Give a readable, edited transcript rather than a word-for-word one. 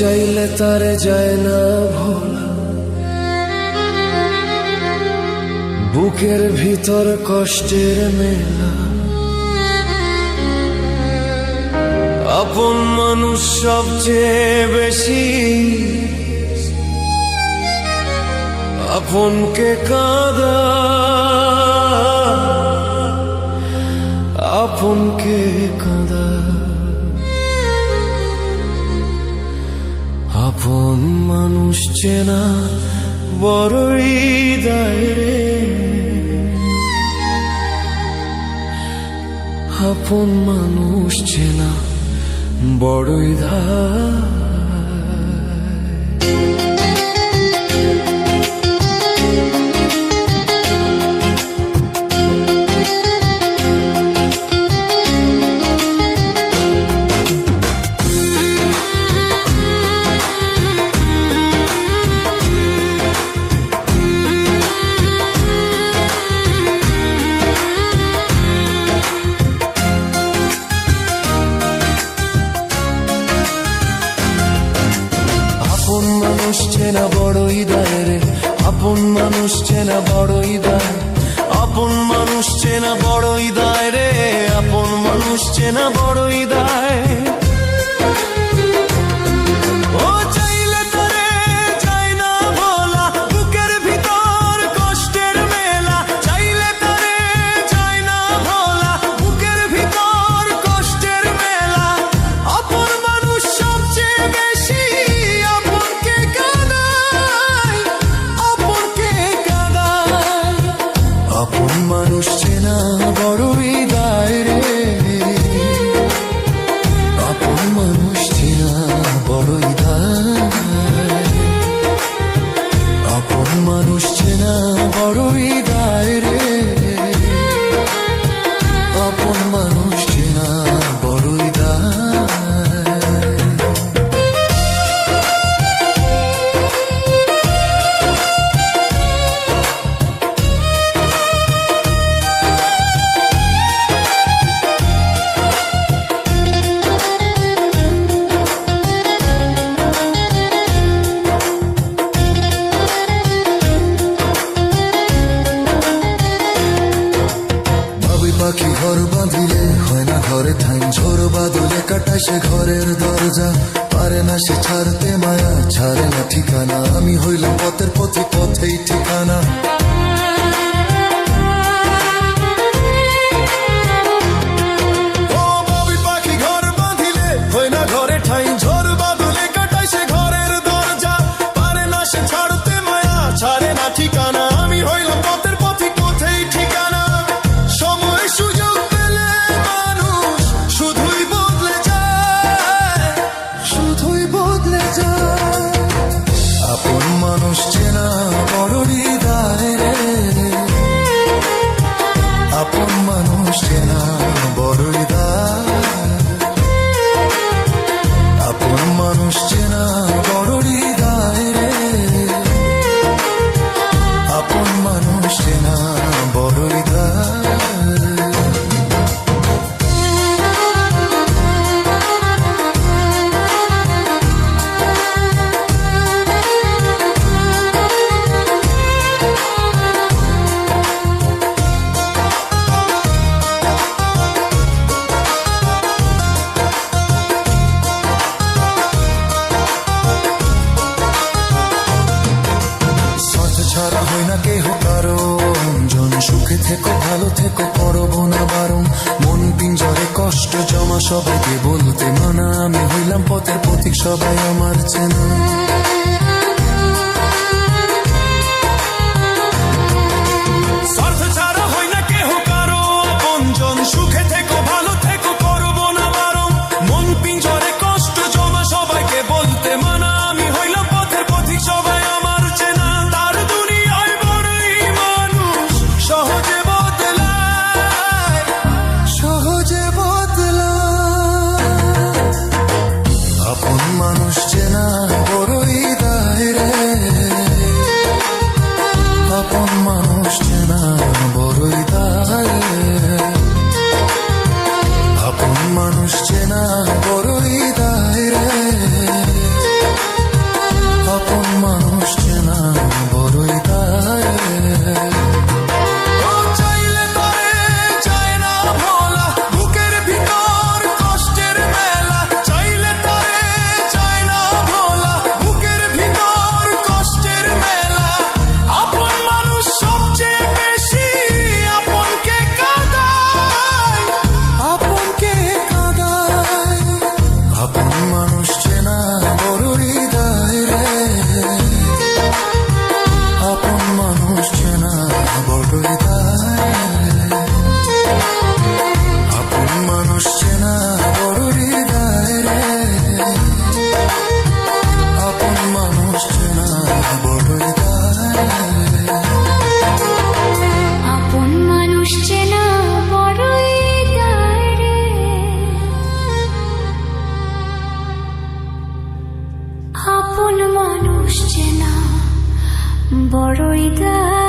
চাইলে তারে যায় না ভোলা, বুকের ভিতর কষ্টের মেলা। আপন মানুষ সবচেয়ে বেশি আপনকে কাঁদা, আপনকে কাঁদা। আপন মানুষ চেনা বড়ই দায় রে, আপন মানুষ চেনা বড়ই দায়। আপন মানুষ চেনা বড়ই দায় রে, আপন মানুষ চেনা বড়ই দায়, আপন মানুষ চেনা বড়ই দায় রে, আপন মানুষ চেনা বড়ই দায়। ও চাইলে তারে যায় না ভোলা, বুকের ভিতর কষ্টের মেলা। চাইলে তারে যায় না ভোলা, বুকের ভিতর কষ্টের মেলা। আপন মানুষ সবচেয়ে বেশি আপনকে কাঁদায়, আপনকে কাঁদায়। আপন মানুষ চেনা বড়ই দায় রে, আপন মানুষ চেনা বড়ই দায়, আপন মানুষ চেনা বড়ই দায় রে, আপন মানুষ চেনা বড়ই দায়। পাখি ঘর বাঁধিলে হয় না ঘরে ঠাই, ঝোড় বাদলে কাটায় সে ঘরের দরজা। পারে না সে ছাড়তে মায়া, ছাড়ে না ঠিকানা। আমি হইলাম পথের পথে, পথেই ঠিকানা। ও বাবুই পাখি ঘর বাঁধিলে হয় না ঘরে ঠাই, ঝোড় বাদলে কাটায় সে ঘরের দরজা। পারে না সে ছাড়তে মায়া, ছাড়ে না ঠিকানা। আমি হইলাম পথের পথে, পথেই ঠিকানা। সময় সুযোগ পেলে মানুষ শুধুই বদলে যায়, শুধুই বদলে যায়। আপন মানুষ চেনা বড়ই দায় রে, আপন মানুষ চেনা বড়ই দায়, আপন মানুষ চেনা বড়ই দায় রে, আপন মানুষ চেনা বড়ই দায়। ছাড়া হয় না কেহ কারণ, জন সুখে থেকো ভালো থেকো করবো না বারণ। মন পিঞ্জরে কষ্ট জমা সবাইকে বলতে মানা, আমি হইলাম পথের পথিক সবাই আমার চেনা। স্বার্থ ছাড়া হয় না কেহ কারো আপন, জন সুখে থেকো ভালো থেকো করবো না বারণ। মন পিঞ্জরে কষ্ট জমা সবাইকে বলতে মানা, আমি হইলাম পথের পথিক সবাই আমার চেনা। তার দুনিয়ায় বড়ই মানুষ সহজে বদলায়, সহজে বদলায়। আপন মানুষ চেনা বড়ই বড়ই দা